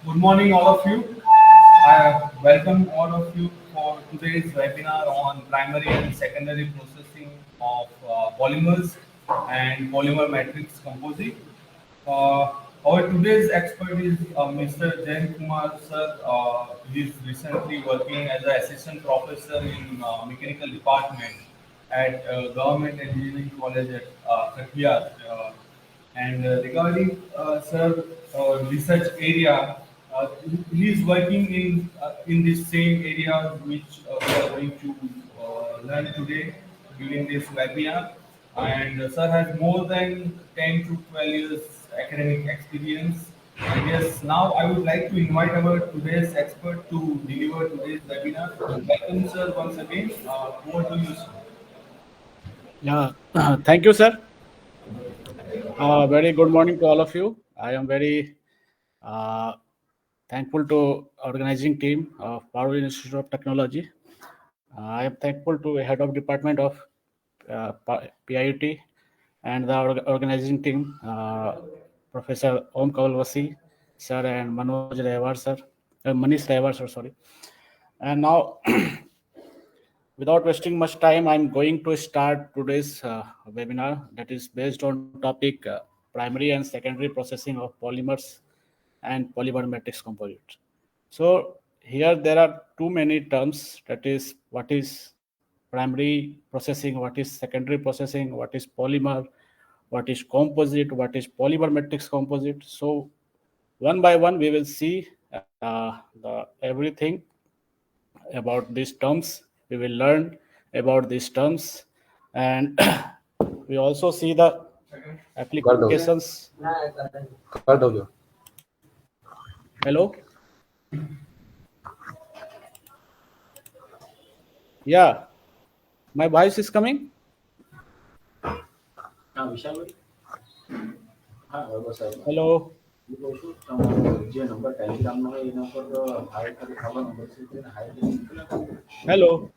Good morning, all of you. I welcome all of you for today's webinar on primary and secondary processing of polymers and polymer matrix composite. Our today's expert is Mr. Jain Kumar sir. He is recently working as an assistant professor in mechanical department at Government Engineering College at Kathiyar. And regarding sir research area, he is working in this same area which we are going to learn today during this webinar. And sir has more than 10 to 12 years academic experience. And yes, now I would like to invite our today's expert to deliver today's webinar. Welcome, sir, once again. Over to you, sir. Yeah, thank you, sir. Very good morning to all of you. I am very uh, thankful to organizing team of Power Institute of Technology. I am thankful to head of department of PIUT and the organizing team, Professor Om Kavalwasi sir and Manoj Rehwar sir, Manish Rehwar sir, sorry. And now without wasting much time, I'm going to start today's webinar that is based on topic primary and secondary processing of polymers and polymer matrix composites. So here there are too many terms. That is, what is primary processing, what is secondary processing, what is polymer, what is composite, what is polymer matrix composite. So one by one, we will see everything about these terms. We will learn about these terms, and we also see the कर दो applications. कर दो जो Hello. Yeah, my voice is coming. Hello. Hello.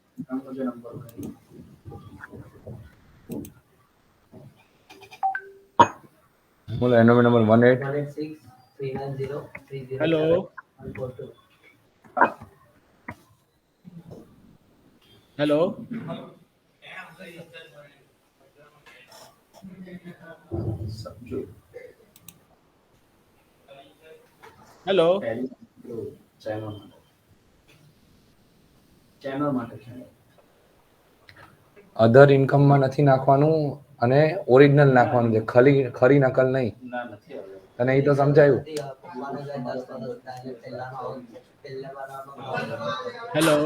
बोलो anomie number 18 Hello. Hello. Hello. અધર ઇન્કમમાં નથી નાખવાનું અને original નાખવાનું છે, ખરી નકલ નહીં. તને એ તો સમજાયું? Hello.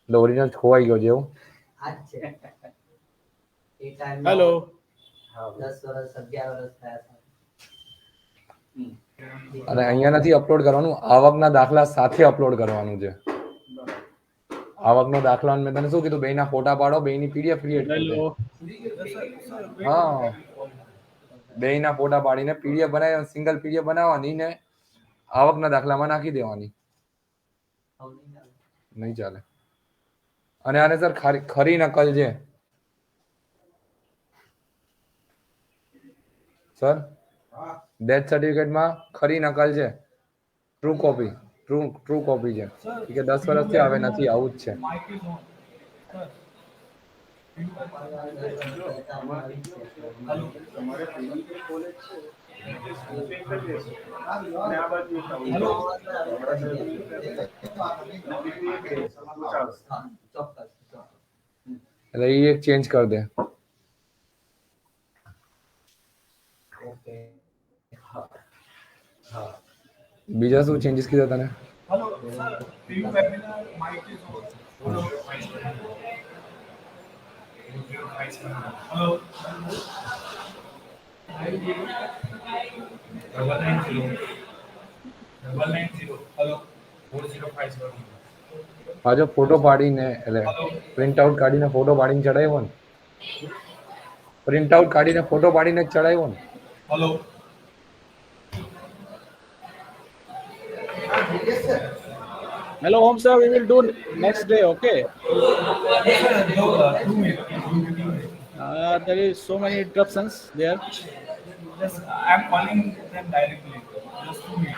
એટલે ઓરિજિનલ ખોવાઈ ગયો જેવું. Hello. અને અહીંયા નથી અપલોડ કરવાનું, આવકના દાખલા સાથે અપલોડ કરવાનું છે. આવકનો દાખલો મેં તને શું કીધું, બેયના ફોટા પાડો, બેયની પીડીએફ ક્રિએટ કરી દે. Hello. હા, બેયના ફોટા પાડીને પીડીએફ બનાવી, સિંગલ પીડીએફ બનાવવાની ને આવકના દાખલામાં નાખી દેવાની. નહીં ચાલે. અને આને સર ખરી નકલ છે સર, ડેથ સર્ટિફિકેટમાં ખરી નકલ છે, ટ્રુ કોપી, ટ્રુ કોપી છે કે 10 વર્ષથી હવે નથી, આવું જ છે. Mic is on. Sir. Hello. Hello. એટલે એ એક ચેન્જ કરી દે. બીજા શું ચેન્જીસ કીધા તને? Hello, sir. PU webinar mic is on. Hello. Hello. Double 90. Double 90. Hello. 4057. પાછો ફોટો પાડીને એટલે પ્રિન્ટ આઉટ કાઢીને ફોટો પાડીને ચડાવ્યો ને, પ્રિન્ટ આઉટ કાઢીને ફોટો પાડીને જ ચડાવ્યો ને. Hello. Hello, Om sir. We will do next day. Okay. 2 minutes. There is so many interruptions there. Yes, I'm calling them directly. Just to meet.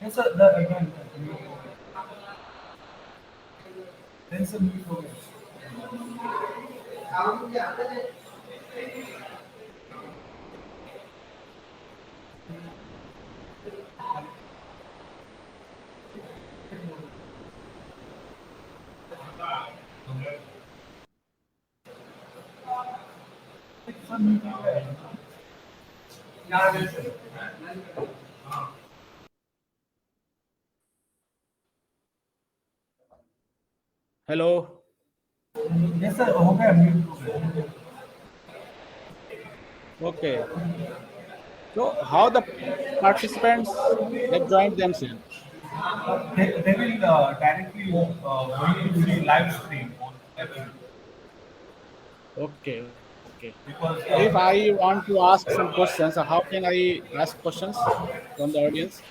Yes, sir. The again. Then sir, mute हो गया. Sir, mute हो गया. Yeah, yes, sir. Hello. Yes, sir. हो गया, mute हो गया. Okay. So how the participants have joined themselves? They will directly going to see live stream on everything. Okay. Okay. Because So if I want to ask some questions, how can I ask questions from the audience?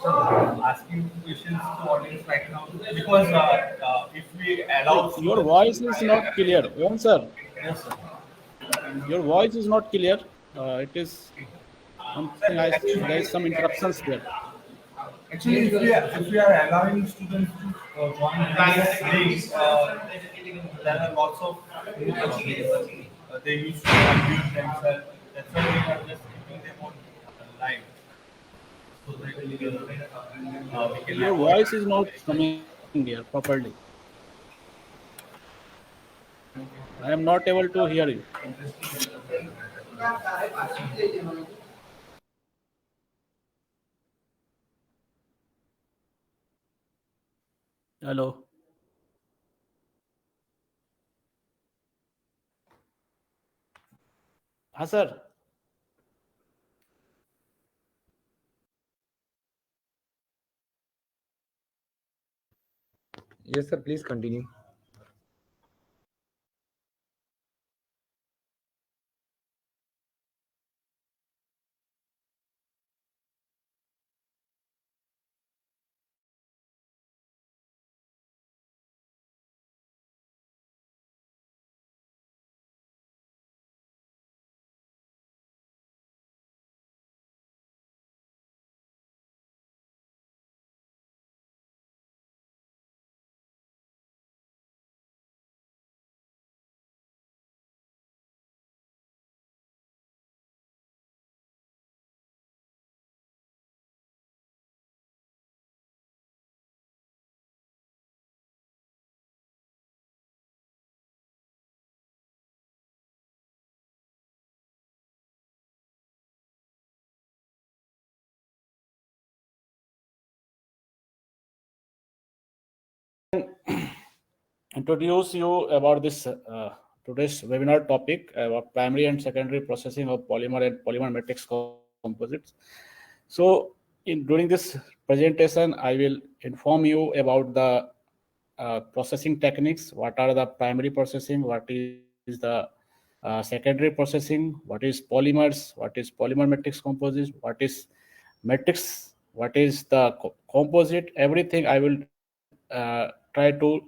asking questions to audience right now because if we allow Your students voice to is write, not clear. Om sir, yes sir. your voice is not clear. It is something there is Actually, some interruptions there. if we are allowing students to join this link, there are lots of they used to unmute themselves. That's why we are just keeping them on live so that we can Your avoid. voice is not coming here properly. I am not able to hear you. Hello. हाँ sir. Yes, sir. Please continue. Introduce you about this today's webinar topic about primary and secondary processing of polymer and polymer matrix composites. So, during this presentation, I will inform you about the processing techniques. What are the primary processing? What is the secondary processing? What is polymers? What is polymer matrix composites? What is matrix? What is the composite? Everything I will try to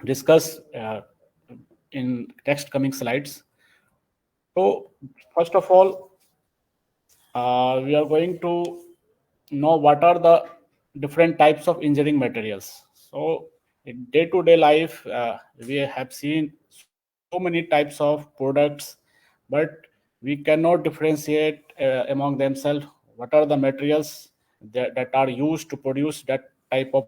discuss in next coming slides. So first of all, we are going to know what are the different types of engineering materials. So in day-to-day life, we have seen so many types of products, but we cannot differentiate among themselves what are the materials that are used to produce that type of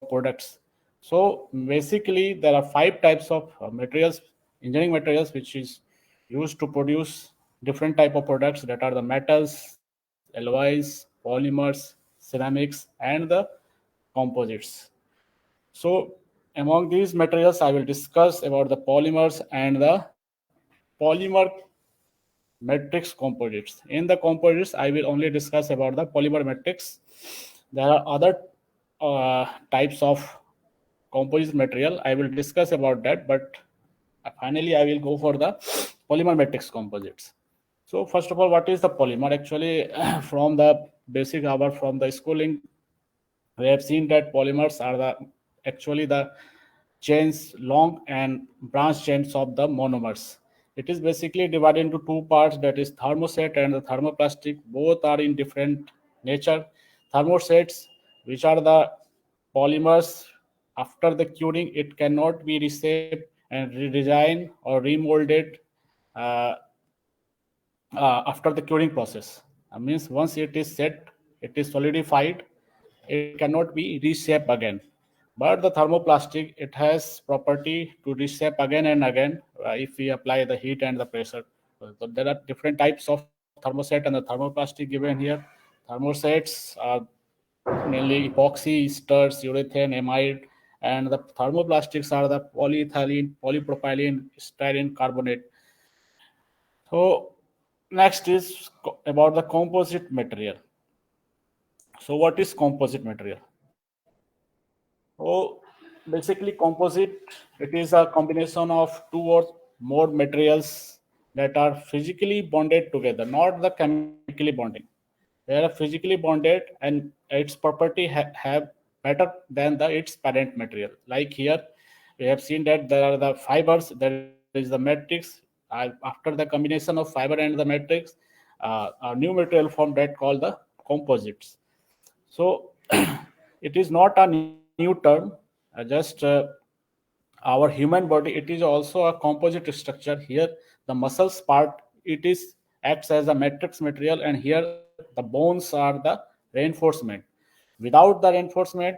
products. So basically, there are 5 types of materials, engineering materials, which is used to produce different type of products, that are the metals, alloys, polymers, ceramics, and the composites. So among these materials, I will discuss about the polymers and the polymer matrix composites. In the composites, I will only discuss about the polymer matrix. There are other types of composite material. I will discuss about that, but finally I will go for the polymer matrix composites. So first of all, what is the polymer? Actually, from the basic hour from the schooling, we have seen that polymers are the actually the chains, long and branch chains of the monomers. It is basically divided into two parts, that is thermoset and the thermoplastic. Both are in different nature. Thermosets, which are the polymers, after the curing, it cannot be reshaped and redesigned or remolded uh, after the curing process. Means once it is set, it is solidified, it cannot be reshaped again. But the thermoplastic, it has property to reshape again and again if we apply the heat and the pressure. So there are different types of thermoset and the thermoplastic given here. Thermosets are mainly epoxy, esters, urethane, amide, and the thermoplastics are the polyethylene, polypropylene, styrene carbonate. So next is about the composite material. So what is composite material? So basically composite, it is a combination of two or more materials that are physically bonded together, not the chemically bonding. They are physically bonded and its property have better than the its parent material. Like here, we have seen that there are the fibers, there is the matrix. After the combination of fiber and the matrix, a new material form that called the composites. So it is not a new term, just our human body, it is also a composite structure. Here the muscles part, it is acts as a matrix material, and here the bones are the reinforcement. Without the reinforcement,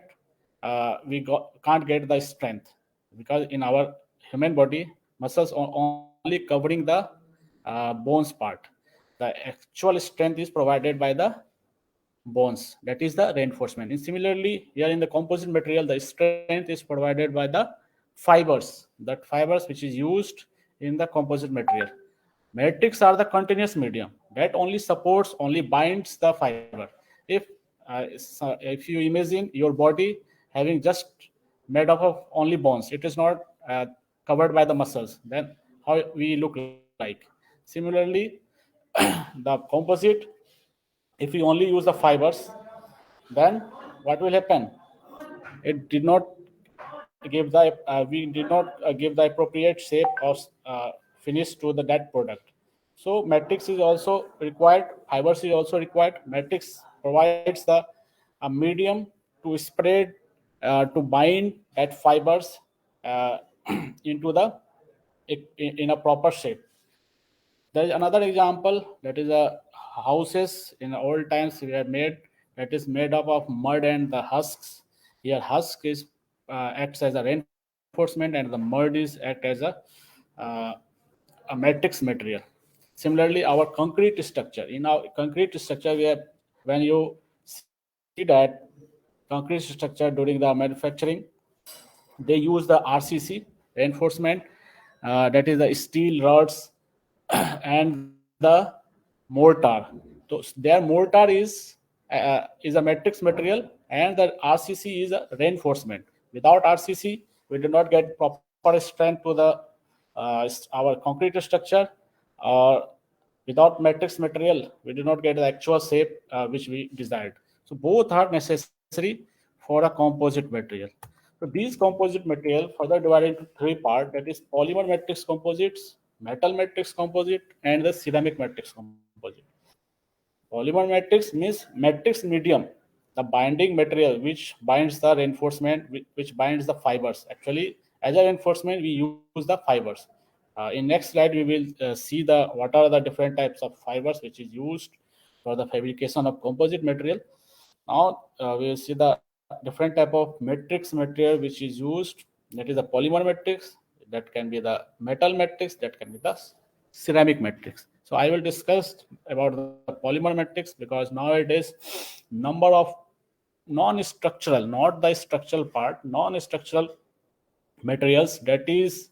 can't get the strength, because in our human body, muscles are only covering the bones part. The actual strength is provided by the bones, that is the reinforcement. And similarly, here in the composite material, the strength is provided by the fibers, that fibers which is used in the composite material. Matrix are the continuous medium that only supports, only binds the fiber. If you imagine your body having just made up of only bones, it is not covered by the muscles, then how we look like. Similarly, the composite, if we only use the fibers, then what will happen? It did not give the we did not give the appropriate shape of finish to the that product. So matrix is also required, fibers is also required. Matrix provides the a medium to spread, to bind that fibers uh, into the in a proper shape. There is another example, that is a houses in old times we have made, that is made up of mud and the husks. Here husk is acts as a reinforcement, and the mud is act as uh, a matrix material. Similarly, our concrete structure, in our concrete structure, we have, when you see that concrete structure during the manufacturing, they use the RCC reinforcement, that is the steel rods and the mortar. So their mortar is a matrix material, and the RCC is a reinforcement. Without RCC, we do not get proper strength to the our concrete structure. Or without matrix material, we do not get the actual shape which we desired. So both are necessary for a composite material. So these composite material further divided into three parts, that is polymer matrix composites, metal matrix composite, and the ceramic matrix composite. Polymer matrix means matrix medium, the binding material which binds the reinforcement, which binds the fibers. Actually, as a reinforcement, we use the fibers. In next slide, we will see the what are the different types of fibers which is used for the fabrication of composite material. Now we will see the different type of matrix material which is used. That is the polymer matrix. That can be the metal matrix. That can be the ceramic matrix. So I will discuss about the polymer matrix, because nowadays number of non-structural, not the structural part, non-structural materials that is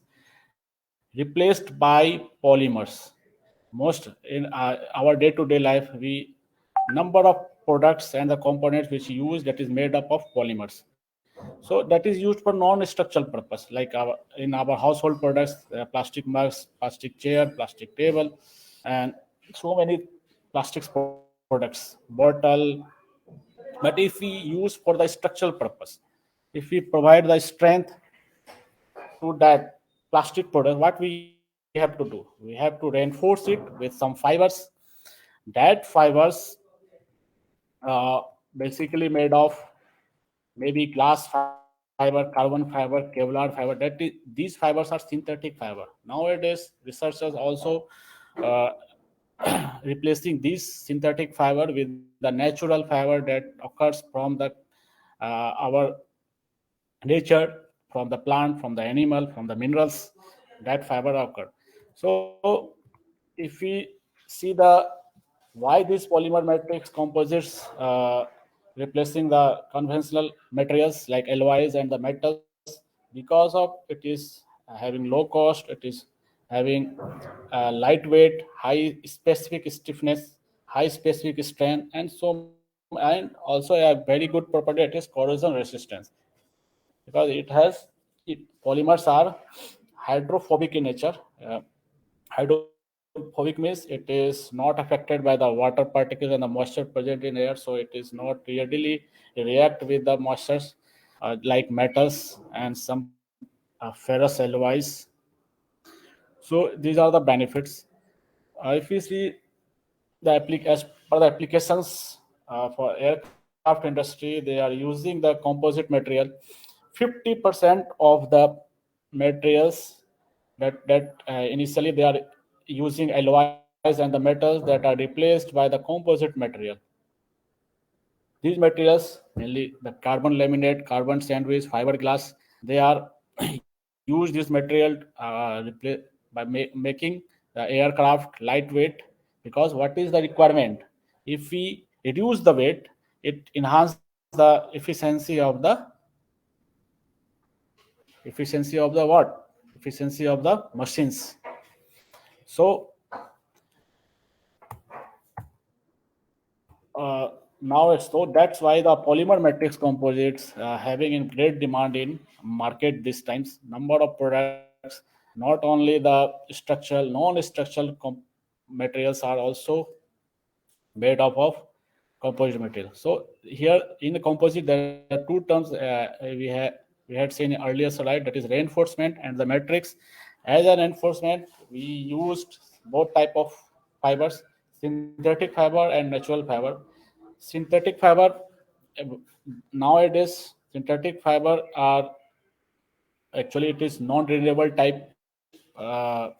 replaced by polymers. Most in our day-to-day life, we number of products and the components which use, that is made up of polymers. So that is used for non-structural purpose, like in our household products, plastic mugs, plastic chair, plastic table, and so many plastics products, bottle. But if we use for the structural purpose, if we provide the strength to that plastic product, what we have to do? We have to reinforce it with some fibers. That fibers basically made of maybe glass fiber, carbon fiber, Kevlar fiber. These fibers are synthetic fiber. Nowadays, researchers also uh, replacing this synthetic fiber with the natural fiber that occurs from the our nature, from the plant, from the animal, from the minerals. That fiber occur. So if we see the why these polymer matrix composites replacing the conventional materials like alloys and the metals, because of it is having low cost, it is having lightweight, high specific stiffness, high specific strength, and also a very good property, it is corrosion resistance, because it has polymers are hydrophobic in nature. Hydrophobic means it is not affected by the water particles and the moisture present in air, so it is not readily react with the moistures like metals and some ferrous alloys. So these are the benefits. If we see as per the applications for aircraft industry, they are using the composite material. 50% of the materials that initially they are using alloys and the metals that are replaced by the composite material. These materials, mainly the carbon laminate, carbon sandwich, fiberglass, they are use this material by making the aircraft lightweight, because what is the requirement? If we reduce the weight, it enhance the efficiency of the what? Efficiency of the machines. So now so that's why the polymer matrix composites having in great demand in market these times. Number of products, not only the structural, non-structural materials are also made up of composite material. So here in the composite there are two terms we had seen in earlier slide, that is reinforcement and the matrix. As an reinforcement, we used both type of fibers, synthetic fiber and natural fiber. Synthetic fiber, uh, nowadays synthetic fiber are actually it is non-renewable type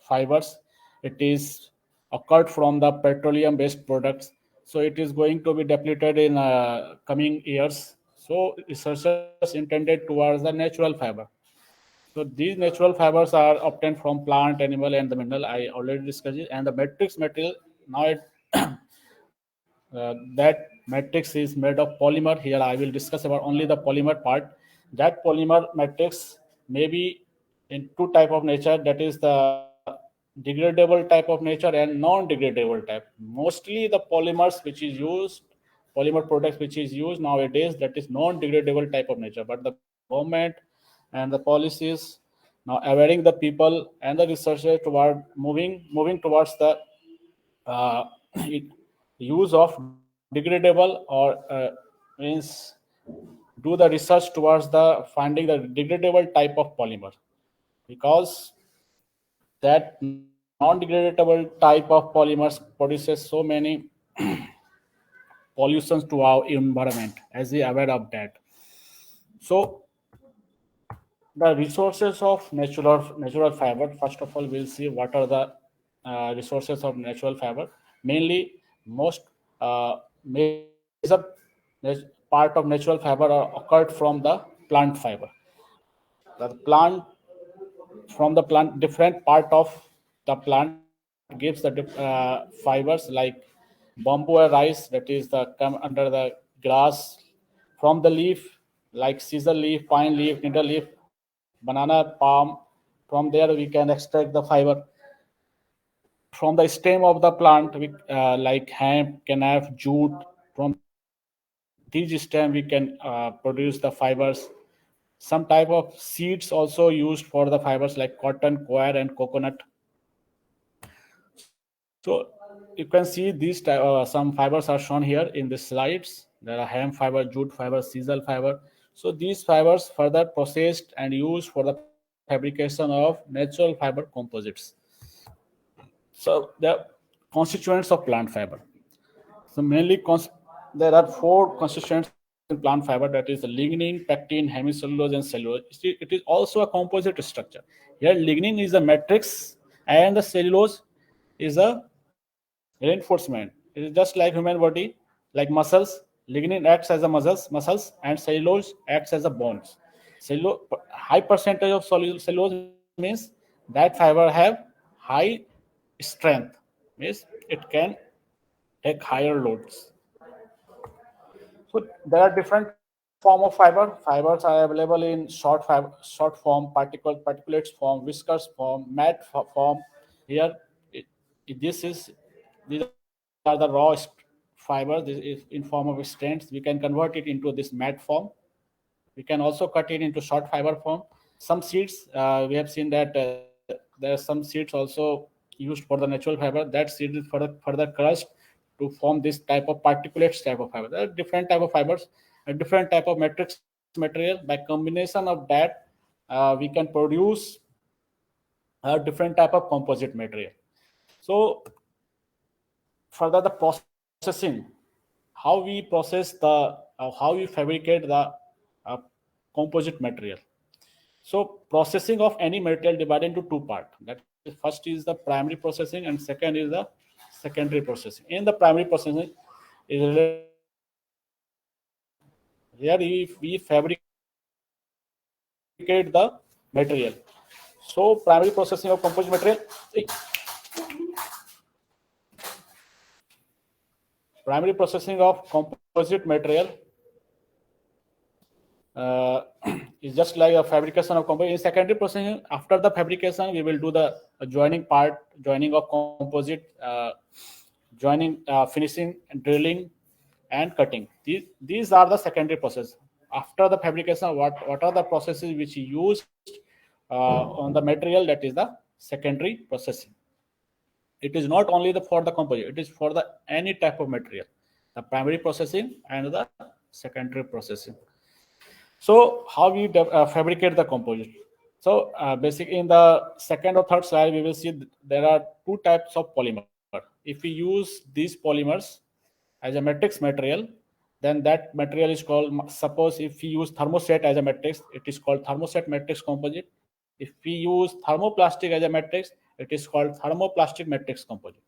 fibers. It is occurred from the petroleum based products, so it is going to be depleted in coming years. So researchers intended towards the natural fiber. So these natural fibers are obtained from plant, animal, and the mineral. I already discussed it. And the matrix material, now that matrix is made of polymer. Here I will discuss about only the polymer part. That polymer matrix may be in two type of nature, that is the degradable type of nature and non-degradable type. Mostly the polymers which is used, polymer products which is used nowadays, that is non-degradable type of nature, but the government and the policies now awaiting the people and the researchers toward moving towards the uh, use of degradable, or means do the research towards the finding the degradable type of polymer, because that non-degradable type of polymers produces so many pollutions to our environment, as we are aware of that. So the resources of natural fiber, first of all we'll see what are the resources of natural fiber. Mainly most major part of natural fiber are occurred from the plant fiber. The plant, from the plant, different part of the plant gives the fibers like bamboo or rice, that is the come under the grass. From the leaf like scissor leaf, pine leaf, needle leaf, banana, palm, from there we can extract the fiber. From the stem of the plant, like hemp, canaf, jute, from these stem we can produce the fibers. Some type of seeds also used for the fibers like cotton, coir, and coconut. So you can see these some fibers are shown here in the slides. There are hemp fiber, jute fiber, sisal fiber. So these fibers further processed and used for the fabrication of natural fiber composites. So the constituents of plant fiber. So mainly there are four constituents in plant fiber, that is the lignin, pectin, hemicellulose, and cellulose. It is also a composite structure. Here lignin is a matrix and the cellulose is a reinforcement. It is just like human body, like muscles. Lignin acts as a muscles, and cellulose acts as a bones. High percentage of cellulose means that fiber have high strength, means it can take higher loads. So there are different form of fiber. Fibers are available in short form, particulates form, viscous form, matte form. Here, this is these are the raw fibers. This is in form of strands. We can convert it into this matte form. We can also cut it into short fiber form. Some seeds, we have seen that there are some seeds also used for the natural fiber. That seed is further crushed to form this type of particulates type of fiber. There are different type of fibers, a different type of matrix material. By combination of that, we can produce a different type of composite material. So further the processing, how we process how we fabricate the composite material. So processing of any material divided into two parts. That is, first is the primary processing and second is the secondary processing. In the primary processing, here we fabricate the material. So primary processing of composite material. Primary processing of composite material is just like a fabrication of composite. In secondary processing, after the fabrication, we will do the joining of composite, finishing, drilling, and cutting. These are the secondary process. After the fabrication, what are the processes which you used on the material? That is the secondary processing. It is not only for the composite, it is for the any type of material, the primary processing and the secondary processing. So how we fabricate the composite? So basically in the second or third slide, we will see there are two types of polymer. If we use these polymers as a matrix material, then that material is called, suppose if we use thermoset as a matrix, it is called thermoset matrix composite. If we use thermoplastic as a matrix, it is called thermoplastic matrix composite.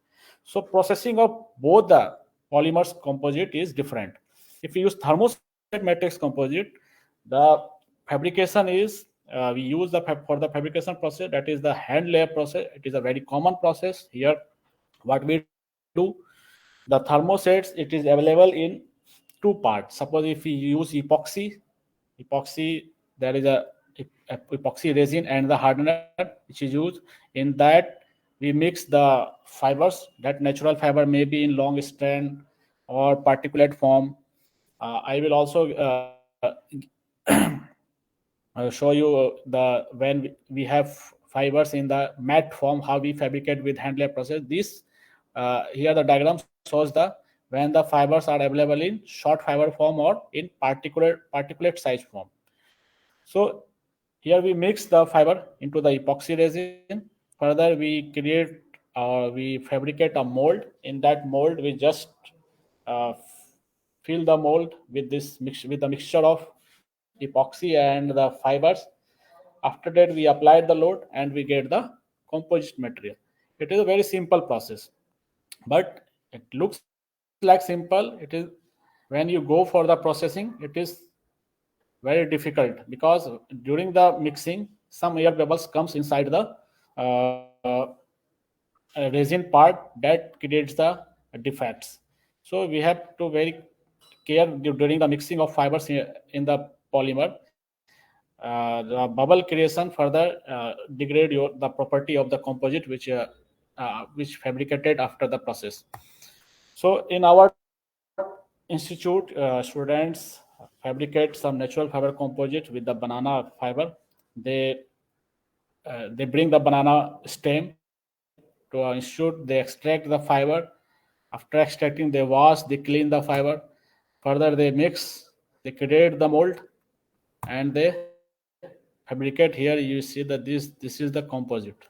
So processing of both the polymers composite is different. If we use thermoset matrix composite, the fabrication is we use for the fabrication process, that is the hand layer process. It is a very common process. Here what we do, the thermosets, it is available in two parts. Suppose if we use epoxy, there is a epoxy resin and the hardener which is used. In that we mix the fibers. That natural fiber may be in long strand or particulate form. I will also show you when we have fibers in the matte form, how we fabricate with hand layer process. This here the diagram shows when the fibers are available in short fiber form or in particulate size form. So here we mix the fiber into the epoxy resin. Further, we fabricate a mold. In that mold, we just fill the mold with the mixture of epoxy and the fibers. After that, we apply the load and we get the composite material. It is a very simple process, but it looks like simple. It is, when you go for the processing, it is very difficult, because during the mixing some air bubbles comes inside the resin part, that creates the defects. So we have to very care during the mixing of fibers in the polymer. The bubble creation further degrade the property of the composite which fabricated after the process. So in our institute, students fabricate some natural fiber composite with the banana fiber. They bring the banana stem to our institute. They extract the fiber. After extracting, they wash, they clean the fiber. Further, they mix, they create the mold. and they fabricate. Here you see that this is the composite.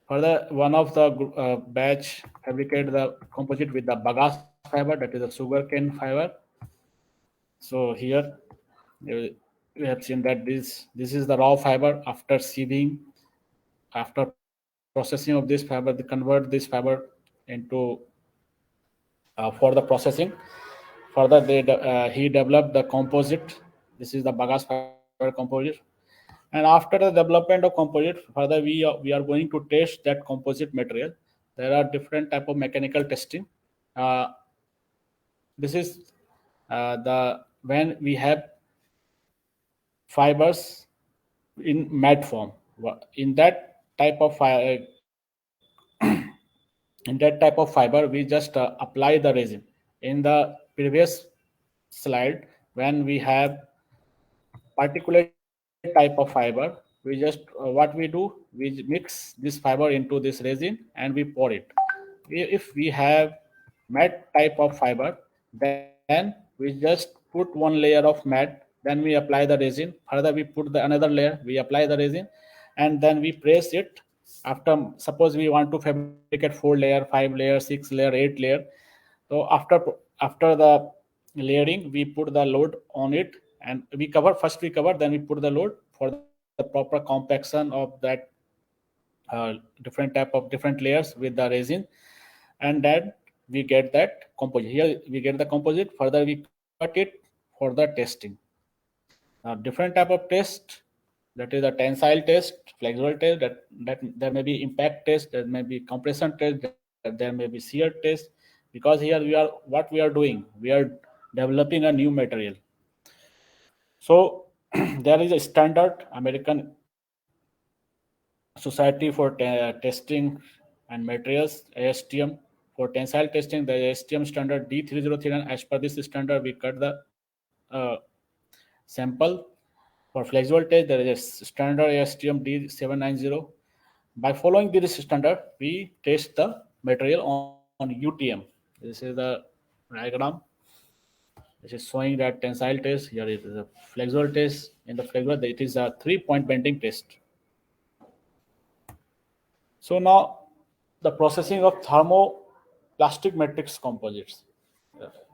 Further, one of the batch fabricate the composite with the bagasse fiber, that is the sugarcane fiber. So here we have seen that this is the raw fiber. After sieving, after processing of this fiber, they convert this fiber into for the processing. Further, he developed the composite. This is the bagasse fiber composite. And after the development of composite, further we are going to test that composite material. There are different type of mechanical testing. This is the when we have fibers in matte form. In that type of in that type of fiber, we just apply the resin. In the previous slide, when we have particular type of fiber, we just what we do, we mix this fiber into this resin and we pour it. If we have matte type of fiber, then we just put one layer of matte, then we apply the resin. Further, we put the another layer, we apply the resin, and then we press it. After, suppose we want to fabricate 4 layer, 5 layer, 6 layer, 8 layer. So after the layering, we put the load on it, and we cover, then we put the load for the proper compaction of that different layers with the resin, and then we get that composite. Here we get the composite. Further, we cut it for the testing. Different type of test, that is a tensile test, flexible test, that there may be impact test, there may be compression test, there may be shear test. Because here what we are doing, we are developing a new material. So there is a standard American Society for Testing and Materials, ASTM. For tensile testing, the ASTM standard D3039. As per this standard, we cut the sample. For flexible test, there is a standard ASTM D790. By following this standard, we test the material on UTM. This is the diagram. This is showing that tensile test. Here it is a flexible test. In the flexible, it is a 3-point bending test. So now the processing of thermoplastic matrix composites.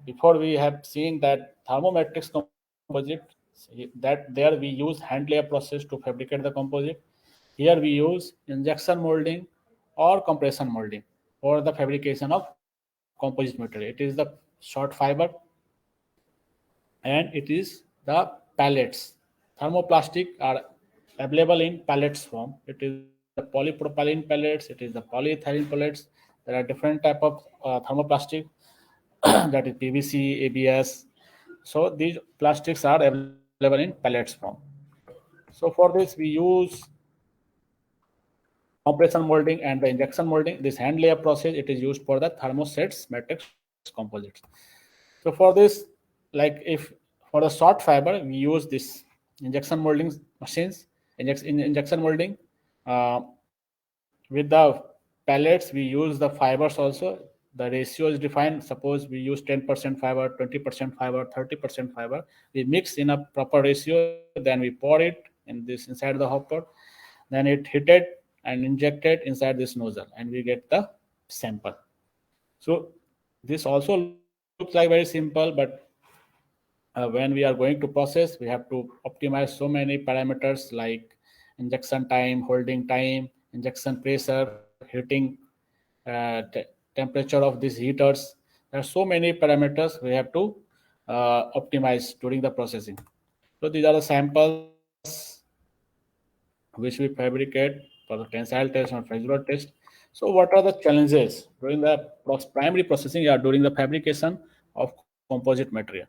Before we have seen that thermomatrix composite, that there we use hand layer process to fabricate the composite. Here we use injection molding or compression molding for the fabrication of composite material. It is the short fiber and it is the pellets. Thermoplastic are available in pellets form. It is the polypropylene pellets, it is the polyethylene pellets. There are different type of thermoplastic that is PVC, ABS. So these plastics are available in pellets form. So for this we use compression molding and the injection molding. This hand layer process, it is used for the thermosets matrix composites. So for this, like if for the short fiber, we use this injection molding machines. Injection molding with the pellets, we use the fibers also. The ratio is defined. Suppose we use 10% fiber, 20% fiber, 30% fiber. We mix in a proper ratio, then we pour it inside the hopper, then it heated and injected inside this nozzle, and we get the sample. So this also looks like very simple, but when we are going to process, we have to optimize so many parameters like injection time, holding time, injection pressure, heating temperature of these heaters. There are so many parameters we have to optimize during the processing. So these are the samples which we fabricate for the tensile test and flexible test. So what are the challenges during the primary processing or during the fabrication of composite material?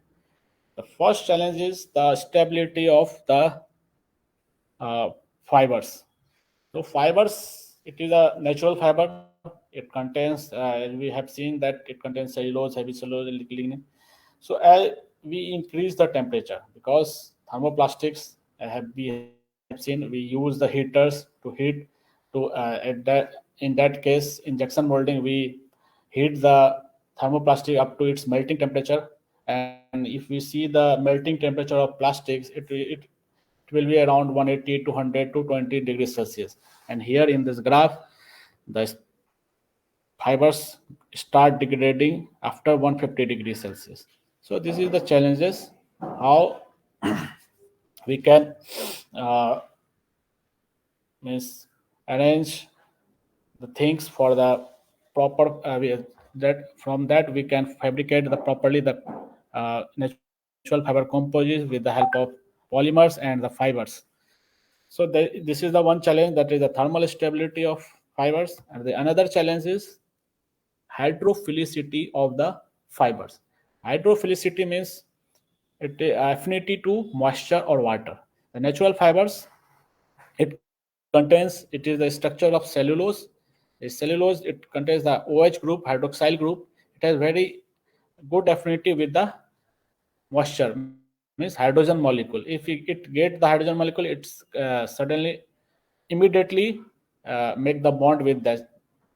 The first challenge is the stability of the fibers. So fibers, it is a natural fiber. It contains, we have seen that it contains cellulose, heavy cellulose, lignin. So as we increase the temperature, because thermoplastics we have seen, we use the heaters to heat to in that case injection molding, we heat the thermoplastic up to its melting temperature, And if we see the melting temperature of plastics, it will be around 180 to 100 to 20 degrees Celsius. And here in this graph, the fibers start degrading after 150 degrees Celsius. So this is the challenges how we can means arrange the things for the proper that from that we can fabricate the properly the natural fiber composites with the help of polymers and the fibers. So this is the one challenge, that is the thermal stability of fibers, and the another challenge is hydrophilicity of the fibers. Hydrophilicity means affinity to moisture or water. The natural fibers, it is the structure of cellulose. The cellulose, it contains the OH group, hydroxyl group. It has very good affinity with the moisture, means hydrogen molecule. If it get the hydrogen molecule, it's suddenly immediately make the bond with the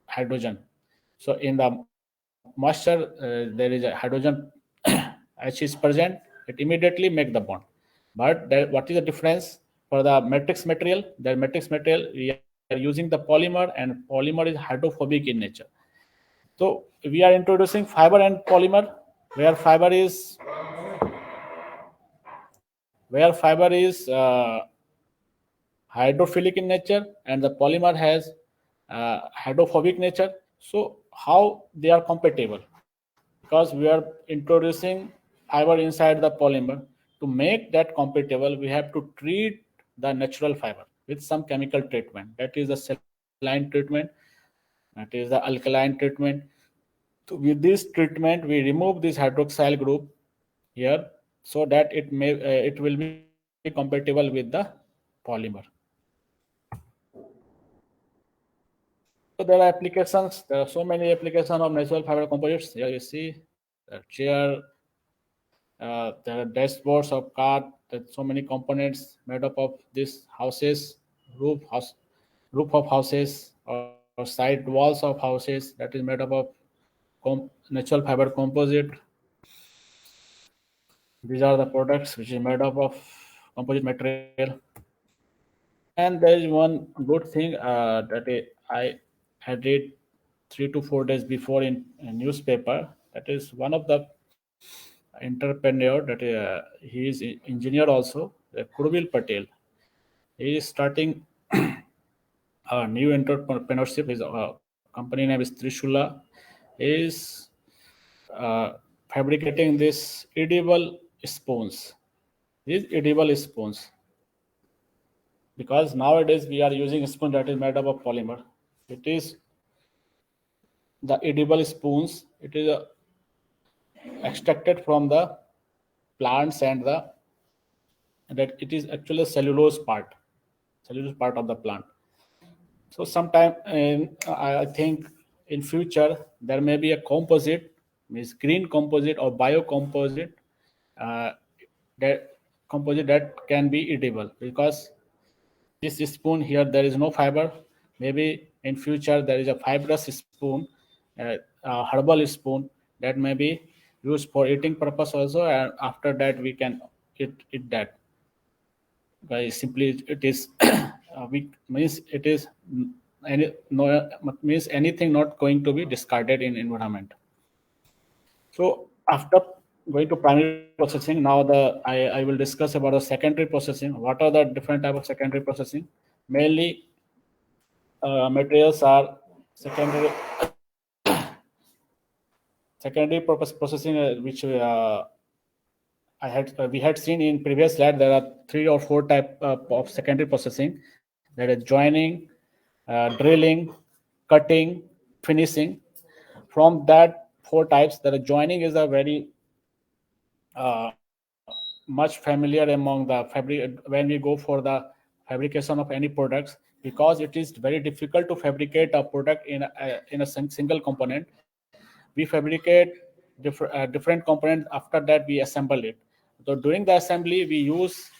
hydrogen. So in the moisture, there is a hydrogen H is present, it immediately make the bond. But what is the difference for the matrix material? The matrix material, we are using the polymer, and polymer is hydrophobic in nature. So we are introducing fiber and polymer, where fiber is hydrophilic in nature, and the polymer has hydrophobic nature. So how they are compatible? Because we are introducing fiber inside the polymer. To make that compatible, we have to treat the natural fiber with some chemical treatment. That is the saline treatment, that is the alkaline treatment. So with this treatment, we remove this hydroxyl group here, so that it will be compatible with the polymer. So there are applications. There are so many applications of natural fiber composites. Here you see the chair, there are dashboards of car. There's so many components made up of these houses, roof of houses, or side walls of houses, that is made up of natural fiber composite. These are the products which is made up of composite material. And there is one good thing I had read 3 to 4 days before in a newspaper. That is one of the entrepreneur, that he is engineer also, Kurbil Patel. He is starting a new entrepreneurship. His company name is Trishula. He is fabricating this edible spoons. These edible spoons, because nowadays we are using a spoon that is made up of polymer. It is the edible spoons. It is extracted from the plants, and that it is actually cellulose part of the plant. So sometime I think in future there may be a composite, means green composite or biocomposite, uh, that composite that can be edible, because this spoon here there is no fiber. Maybe in future there is a fibrous spoon, herbal spoon, that may be used for eating purpose also, and after that we can eat that. By simply it is we means it is any no means anything not going to be discarded in environment. So after going to primary processing, now I will discuss about the secondary processing. What are the different type of secondary processing? Mainly materials are secondary purpose processing, which we had seen in previous slide. There are 3 or 4 type of secondary processing. There is joining, drilling, cutting, finishing. From that 4 types, the joining is a very much familiar among the when we go for the fabrication of any products, because it is very difficult to fabricate a product in a single component. We fabricate different components. After that we assemble it. So during the assembly we use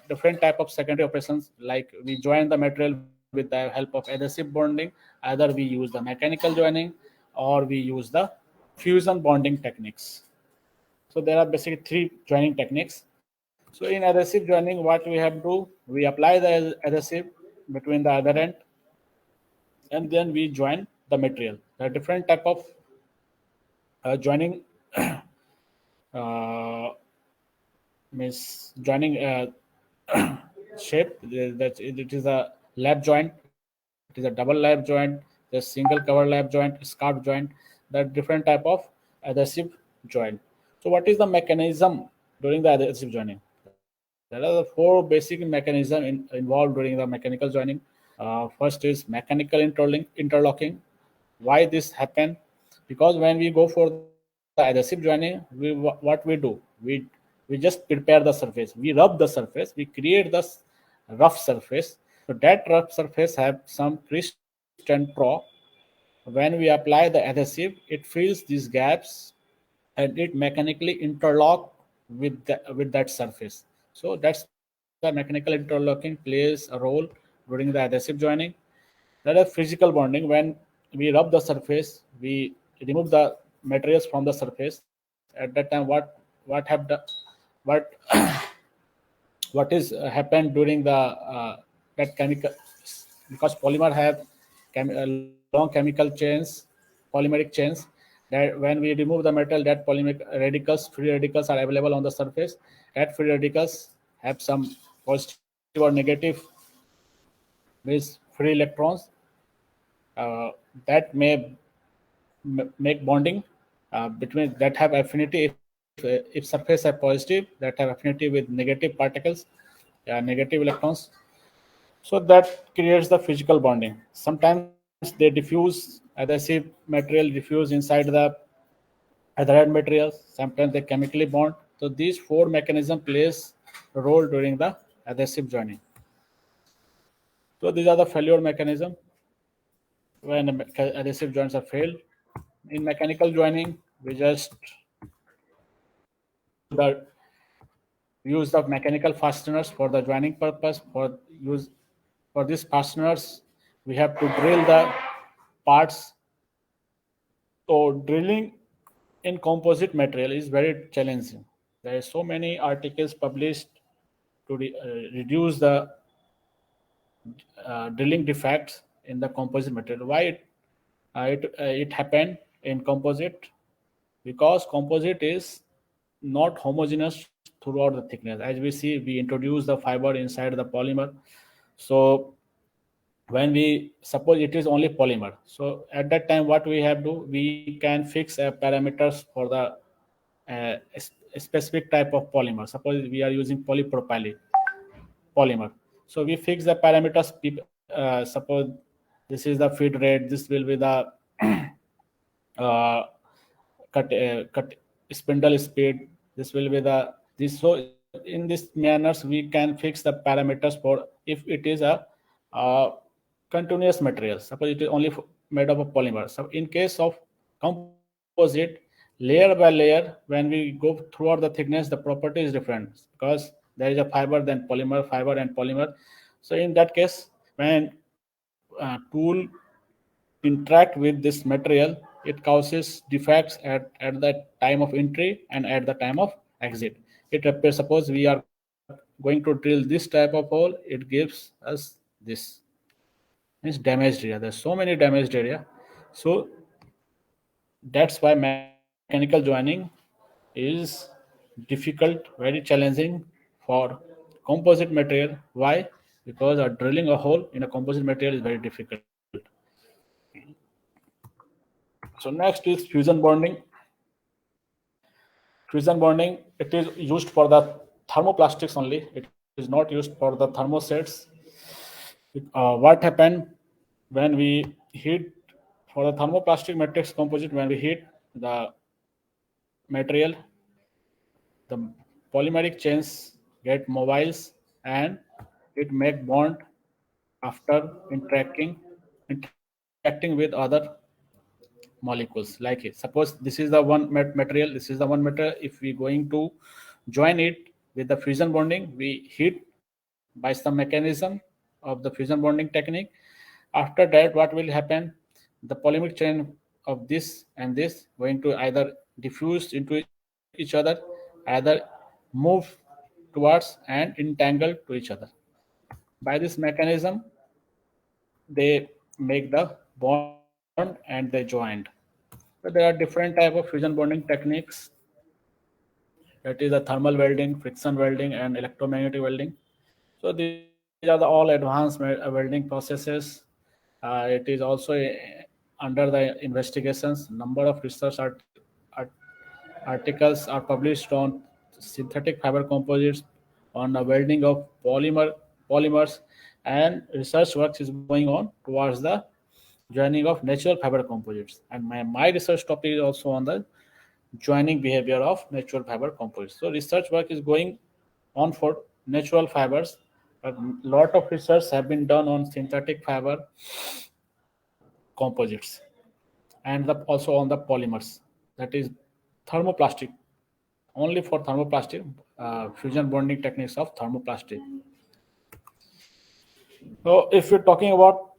different type of secondary operations, like we join the material with the help of adhesive bonding. Either we use the mechanical joining, or we use the fusion bonding techniques. So So there are basically three joining techniques. So in adhesive joining, what we have to do, we apply the adhesive between the other end, and then we join the material. There are different type of joining uh, means joining shape. That it is a lap joint, it is a double lap joint, the single cover lap joint, scarf joint. There are different type of adhesive joint. So what is the mechanism during the adhesive joining? There are the four basic mechanisms involved during the mechanical joining. First is mechanical interlocking. Why this happen? Because when we go for the adhesive joining, what we do, we just prepare the surface, we rub the surface, we create this rough surface. So that rough surface have some twist and pro. When we apply the adhesive, it fills these gaps and it mechanically interlock with that surface. So that's the mechanical interlocking plays a role during the adhesive joining. There is physical bonding. When we rub the surface, we remove the materials from the surface. At that time, what have the what what is happened during the that chemical, because polymer have long chemical chains, polymeric chains, that when we remove the metal, that polymeric radicals, free radicals are available on the surface. That free radicals have some positive or negative, means free electrons, that may make bonding between, that have affinity. If surface have positive, that have affinity with negative particles, negative electrons. So that creates the physical bonding. Sometimes they diffuse, adhesive material diffuse inside the other end materials. Sometimes they chemically bond. So these four mechanism plays a role during the adhesive joining. So these are the failure mechanism when the adhesive joints are failed. In mechanical joining, we just the use of mechanical fasteners for the joining purpose. For these fasteners, we have to drill the parts. So drilling in composite material is very challenging. There are so many articles published to reduce the drilling defects in the composite material. Why it happened in composite? Because composite is not homogeneous throughout the thickness. As we see, we introduce the fiber inside the polymer. So when we suppose it is only polymer, so at that time what we have to, we can fix parameters for the specific type of polymer. Suppose we are using polypropylene polymer, so we fix the parameters. Suppose this is the feed rate, this will be the uh, cut spindle speed, this will be the this. So in this manners we can fix the parameters for, if it is a uh, continuous material. Suppose it is only made up of polymer. So in case of composite, layer by layer, when we go throughout the thickness, the property is different, because there is a fiber, then polymer, fiber and polymer. So in that case, when tool interact with this material, it causes defects at the time of entry and at the time of exit. It appears, suppose we are going to drill this type of hole, it gives us this, means damaged area. There's so many damaged area. So that's why mechanical joining is difficult, very challenging for composite material. Why? Because drilling a hole in a composite material is very difficult. So next is fusion bonding. Fusion bonding, it is used for the thermoplastics only. It is not used for the thermosets. What happened when we heat, for the thermoplastic matrix composite, when we heat the material, the polymeric chains get mobiles and it make bond after interacting with other molecules. Like it, suppose this is the one material, this is the one material. If we going to join it with the fusion bonding, we heat by some mechanism of the fusion bonding technique. After that, what will happen? The polymeric chain of this and this going to either diffuse into each other, each other, either move towards and entangle to each other. By this mechanism, they make the bond and they joined. So there are different type of fusion bonding techniques. That is the thermal welding, friction welding, and electromagnetic welding. So these are the all advanced welding processes. It is also under the investigations. Number of research articles are published on synthetic fiber composites, on the welding of polymers, and research work is going on towards the joining of natural fiber composites. And my research topic is also on the joining behavior of natural fiber composites. So research work is going on for natural fibers, but a lot of research have been done on synthetic fiber composites and also on the polymers. That is thermoplastic, only for thermoplastic, fusion bonding techniques of thermoplastic. So if you're talking about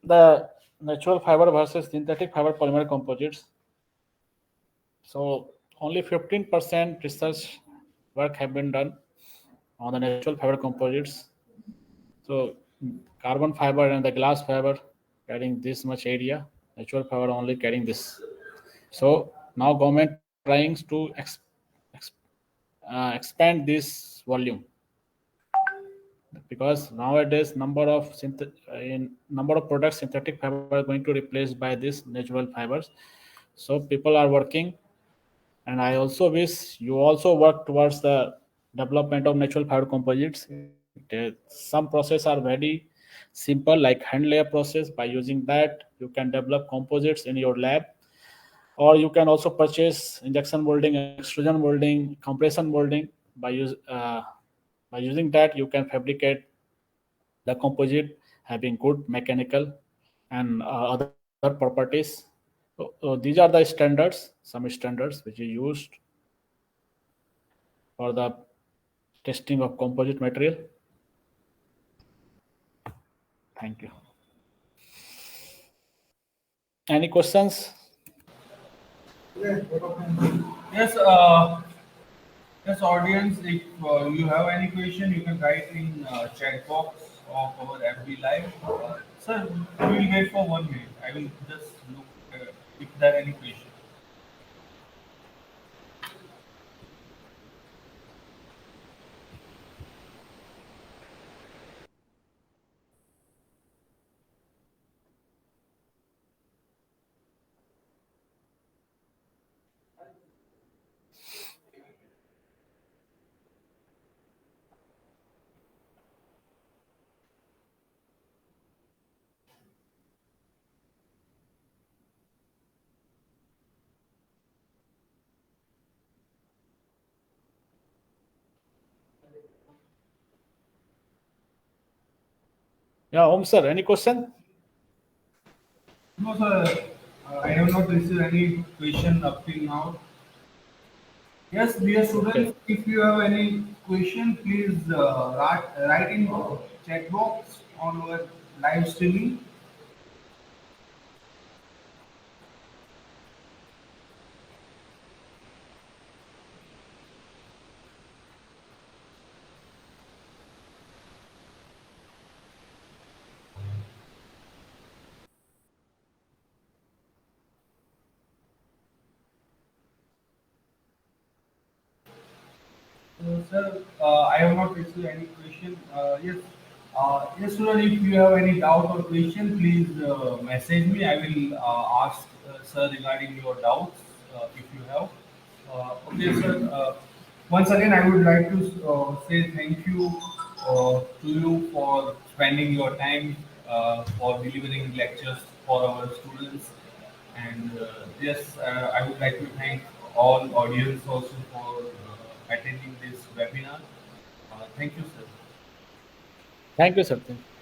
the natural fiber versus synthetic fiber polymer composites, so only 15% research work have been done on the natural fiber composites. So carbon fiber and the glass fiber carrying this much area, natural fiber only carrying this. So now government trying to expand this volume, because nowadays number of products synthetic fiber are going to replace by this natural fibers. So people are working, and I also wish you also work towards the development of natural fiber composites. Some processes are very simple, like hand layer process. By using that, you can develop composites in your lab, or you can also purchase injection molding, extrusion molding, compression molding. By using that, you can fabricate the composite having good mechanical and other properties. So these are the standards, some standards which is used for the testing of composite material. Thank you. Any questions? Yes, yes, audience, if you have any question, you can write in chat box of our FB Live. Sir, we will wait for 1 minute. I will just look if there are any question. Yeah, Om sir, any question? No, sir, I have not received any question up till now. Yes, dear Okay. students, if you have any question, please write in chat box on our live streaming. Sir, I have not received any question. Yes, yes, student, if you have any doubt or question, please message me. I will ask sir regarding your doubts if you have. Okay, sir. Once again, I would like to say thank you to you for spending your time for delivering lectures for our students. And yes, I would like to thank all audience also for attending this webinar. Thank you, sir. Thank you, sir. Thank you.